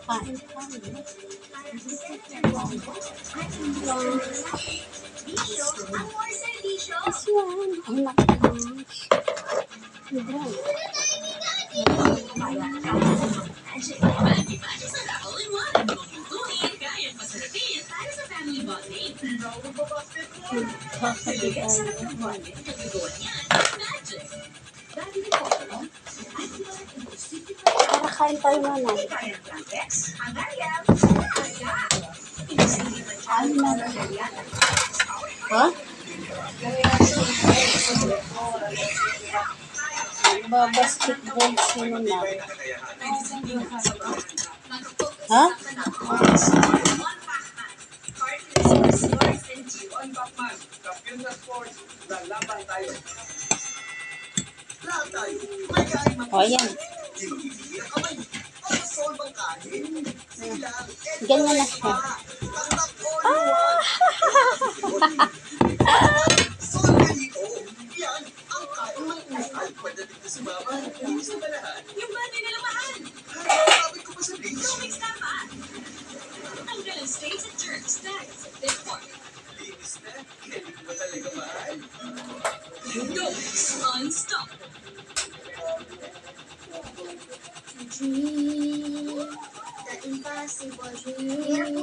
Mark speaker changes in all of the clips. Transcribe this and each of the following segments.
Speaker 1: Kain kami. This one, ang laki ng drone. Para kain tayo na lang. Ha? Basketball sino na? Ha? O, ayan. Ganyan na siya.
Speaker 2: Yung bati nila mahal. Ang galang states and germs dahil sa thick pork. Dose unstoppable.
Speaker 3: Dream, the impossible dream.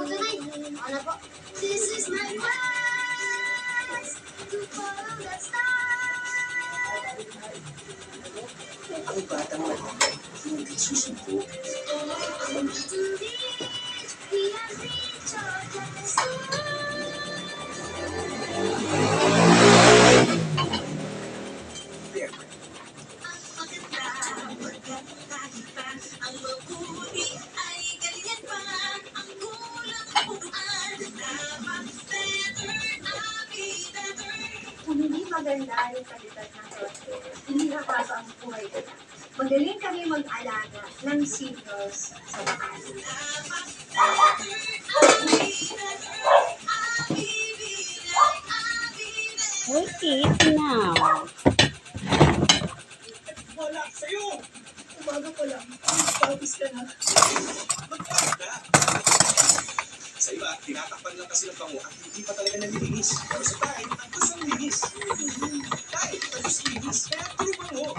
Speaker 3: This is my quest to follow the stars.
Speaker 4: Ang batang malaki, hindi susuko.
Speaker 3: To reach the unreached destiny.
Speaker 2: Ang mabuti ay galingan pa. Ang kulang puruan. Dapat better, I'll be better.
Speaker 5: Kung hindi maganda yung kalidad ng healthcare, hindi nakasa ang buhay nila. Magaling kami mag-alaga ng seniors sa bahay.
Speaker 2: Dapat better, I'll be better. I'll be better.
Speaker 1: We eat now.
Speaker 4: Wala sa'yo!
Speaker 5: Umaga ko lang, pawis ka na.
Speaker 4: Sa iba, tinatakpan lang kasi ng bango at hindi pa talaga nalilinis. Pero sa tayo, ang kusang linis. Tayo, tapos linis, kaya puro bango.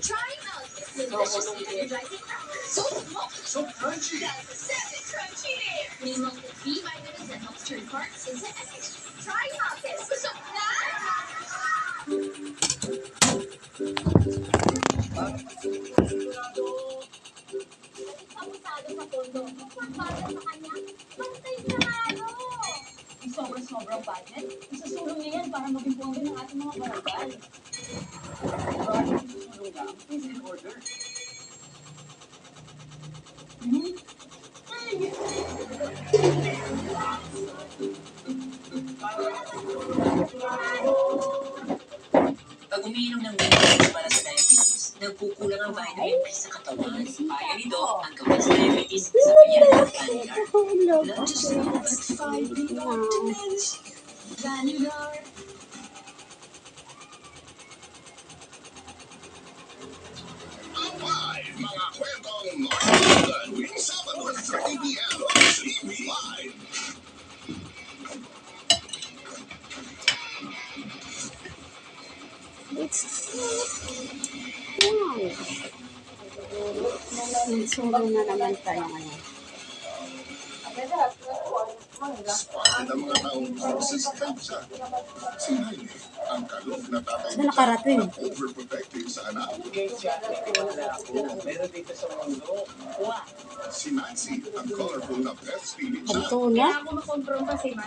Speaker 2: Try out this deliciously energizing so malted.
Speaker 4: So crunchy.
Speaker 2: That's the 7 crunchy layer. May malted B vitamins that helps turn parts into energy. Try out this. Gusto mo na?
Speaker 5: Abusado sa pondo. Pagbagal sa kanya, bantay sarado.
Speaker 6: Yung sobrang budget, isusulong niya yan para maging puwang ng ating mga barangay.
Speaker 4: Susulong lang, is in order.
Speaker 7: Pag umiinom ng vitamins para sa diabetes, nagkukulang ang vitamin B sa katawan. Kaya nito ang gawin sa diabetes sa bayan ng Granular. Not just milk, but 5 vitamins. Granular.
Speaker 8: Live, mga kwentong Martin tuwing Sabado at 30 p.m. TV Live.
Speaker 1: It's wow. Sulo na naman tayo ngayon.
Speaker 8: Spotted ang mga taong closest kansa. Si Jaime, ang kalog na tatay
Speaker 1: Saan nakarating?
Speaker 8: overprotective sa anak.
Speaker 4: Meron dito sa mundo.
Speaker 8: Si Nancy, ang colorful na breastfeeding siya.
Speaker 1: Pagto na.
Speaker 6: Kaya ako makompronta si Ma.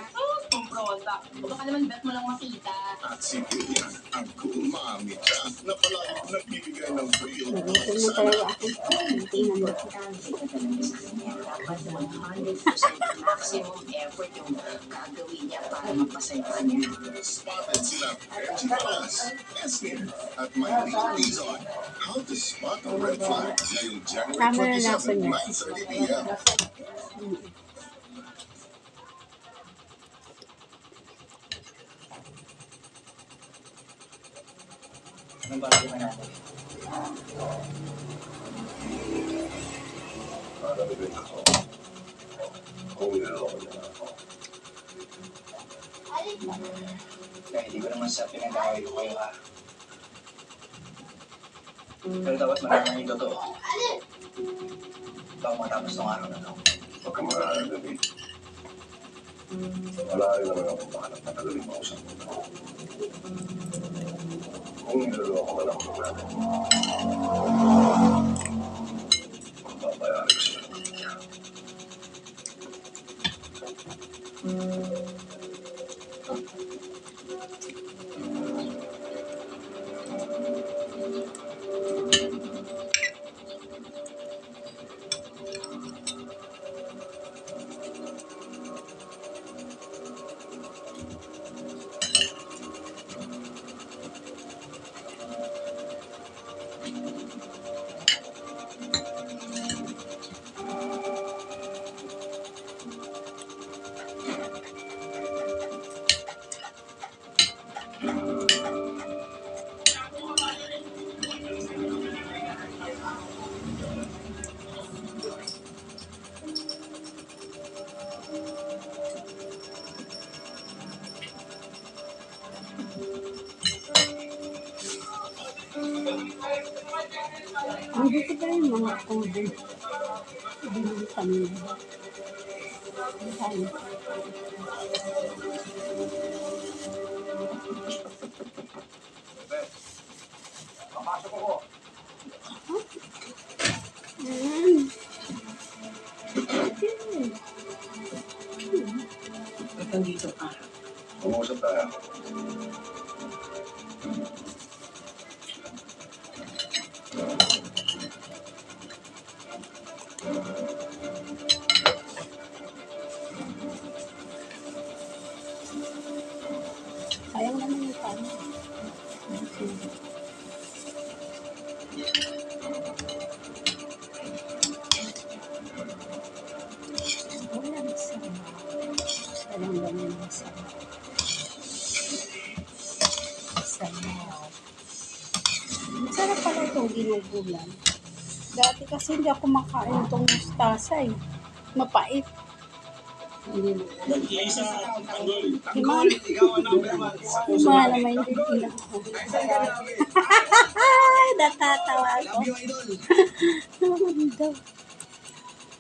Speaker 6: Kompronta. Baka naman bet mo lang makita.
Speaker 8: At si Vivian, ang cool mami siya na palaging nagbibigay ng real
Speaker 1: Nandito na talaga ako. Hindi na
Speaker 7: Dapat 100% maximum effort yung gagawin niya para mapasaya niya.
Speaker 8: Spotted sila Reggie Palas, Eskin, at Mylene Dizon. How to spot a red flag ngayong
Speaker 1: Tama na
Speaker 8: January
Speaker 1: lasa
Speaker 8: 27,
Speaker 1: niya.
Speaker 8: 9:30 p.m.
Speaker 4: Anong bago ka natin?
Speaker 8: Talagang ako. Kung niloloko niya ako.
Speaker 4: Kaya hindi ko naman sa pinag-away ko kayo ha. Pero dapat malaman yung totoo. Bago matapos ng araw na to.
Speaker 8: Huwag kang mararang gabi. Wala rin naman akong mahanap na talagang mausap mo. Kung niloloko ka lang ng natin. Magbabayari ko sila.
Speaker 1: Dito ba yung mga kobe? Binili kami. Saan?
Speaker 4: Papasok ako. Ba't nandito ka?
Speaker 8: Umusap tayo.
Speaker 1: Sayang naman yung kami. Walang sama. Walang naman yung sama. Sama. Masarap pala itong ginugulan. Dati kasi hindi ako makain itong mustasa eh. Mapait. Hindi mo. Gimana? Gimana may hindi ako. Natatawa ako. Naman daw.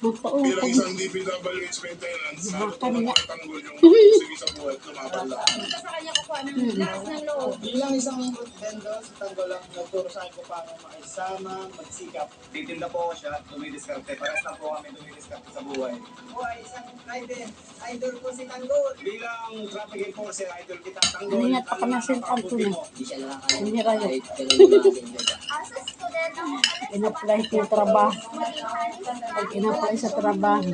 Speaker 1: Mapaupo.
Speaker 8: Bilang isang DPWH maintenance,
Speaker 1: Kanina.
Speaker 8: tanggol yung sige sa buhay, lumaban lang.
Speaker 6: Punta sa kanya kukuha ng lakas ng loob.
Speaker 4: Bilang isang vendor sa Tanggol lang, nagturo sa akin kung paano makisama, magsikap. Titinda po ako siya, tumidiskarte. Paras lang po kami tumidiskarte sa buhay.
Speaker 9: Buhay, isang rider. Idol po si Tanggol.
Speaker 4: Bilang traffic enforcer, idol kita Tanggol.
Speaker 1: Kanina pa kami sintan ko na.
Speaker 7: Hindi siya nakakaya.
Speaker 1: Hindi rayo.
Speaker 7: Kahit ganun yung mga ganyan.
Speaker 3: As a student, ang
Speaker 1: In-apply ko yung trabaho. Pag in-apply sa trabaho.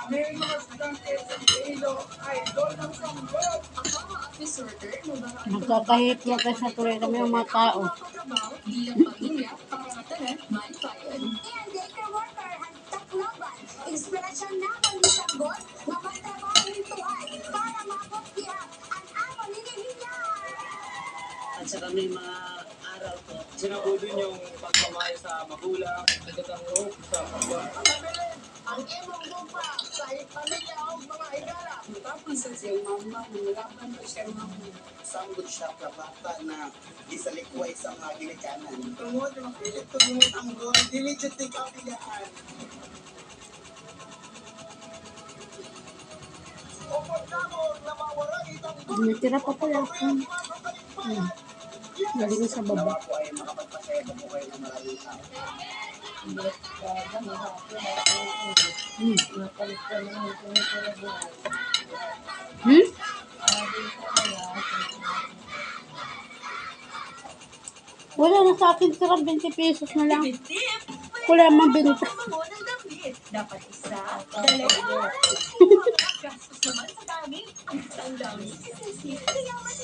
Speaker 9: May mga estudyante sa Iloilo, idol ng Tanggol.
Speaker 2: Ako ang office worker ng mga
Speaker 1: Nagkakahit mo kasi sa tuloy kami yung mga tao.
Speaker 2: trabaho bilang pamilya, pangangatanan, malipayan.
Speaker 3: and daycare worker ang Tacloban. Inspirasyon naman ni Tanggol na magtrabaho nito ay para mapagtihak ang amon ni Nihiyar.
Speaker 7: At saka may mga araw ko,
Speaker 4: Sinabudin yung pagmamahal sa magulang, nagtatanggol sa pagbuhay.
Speaker 9: Ang imong lupa sa pamilya o mga higala.
Speaker 5: Tapos sa siyang mama, nangirapan pa siya mama.
Speaker 9: Sambot siya kabata na isalikway sa mga ginikanan. Tungod yung mapilit tungod ang gol, diligent ni kapilaan. O pagkamo na mawala itang gol,
Speaker 1: Natira pa pala ako. Galing ko sa baba.
Speaker 9: nawa po ay makapagpasaya sa buhay ng maraming tao.
Speaker 1: Wala na sa akin sira 20 pesos na lang. Wala mabinta.
Speaker 6: Mo ng damit. Dapat isa, dalawa. Gastos naman sa dami. Ang dami.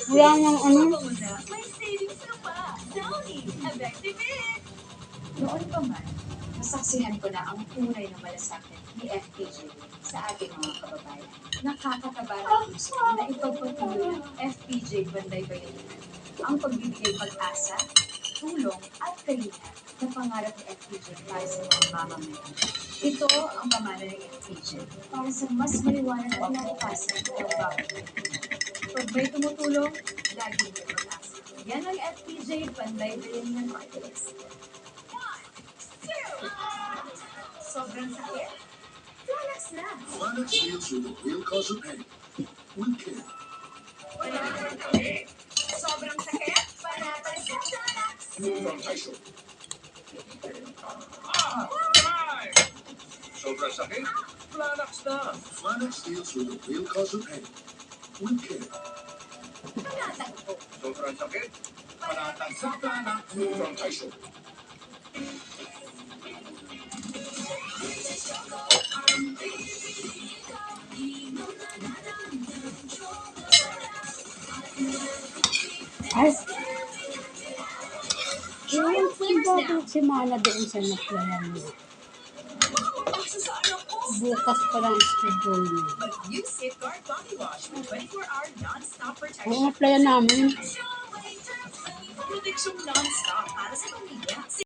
Speaker 1: Wala nang ano.
Speaker 6: Muna, may savings ka pa. Downy, effective it. Noon pa man, nasaksihan ko na ang tunay na malasakit ni FPJ sa ating mga kababayan. Nakakataba ng puso na ipagpatuloy ng FPJ Banday Bayanihan ang pagbibigay pag-asa, tulong at kalinga na pangarap ni FPJ para sa mga mamamayan. Ito ang pamana ng FPJ para sa mas maliwanag at nabukasan ng bawat Pilipino. Pag may tumutulong, laging may pag-asa. Yan ang FPJ, panbaybayin ng markets. Sobrang sakit? Relax na.
Speaker 8: Flanax deals with the real cause of pain. We care.
Speaker 2: Sobrang sakit? Panatay sa Flanax!
Speaker 8: From Taisho.
Speaker 4: Sobrang sakit? Flanax na.
Speaker 8: Flanax deals with the real cause of pain. We care.
Speaker 2: Panatay po.
Speaker 4: Sobrang sakit?
Speaker 8: Panatag sa Flanax. From Taisho.
Speaker 1: Ay, si Mana doon sa naplayan niya. Bukas pa lang schedule niya.
Speaker 2: New Safeguard Body Wash with 24-hour non-stop protection.
Speaker 1: Ang naplayan namin.
Speaker 2: Proteksyong non-stop para sa pamilya.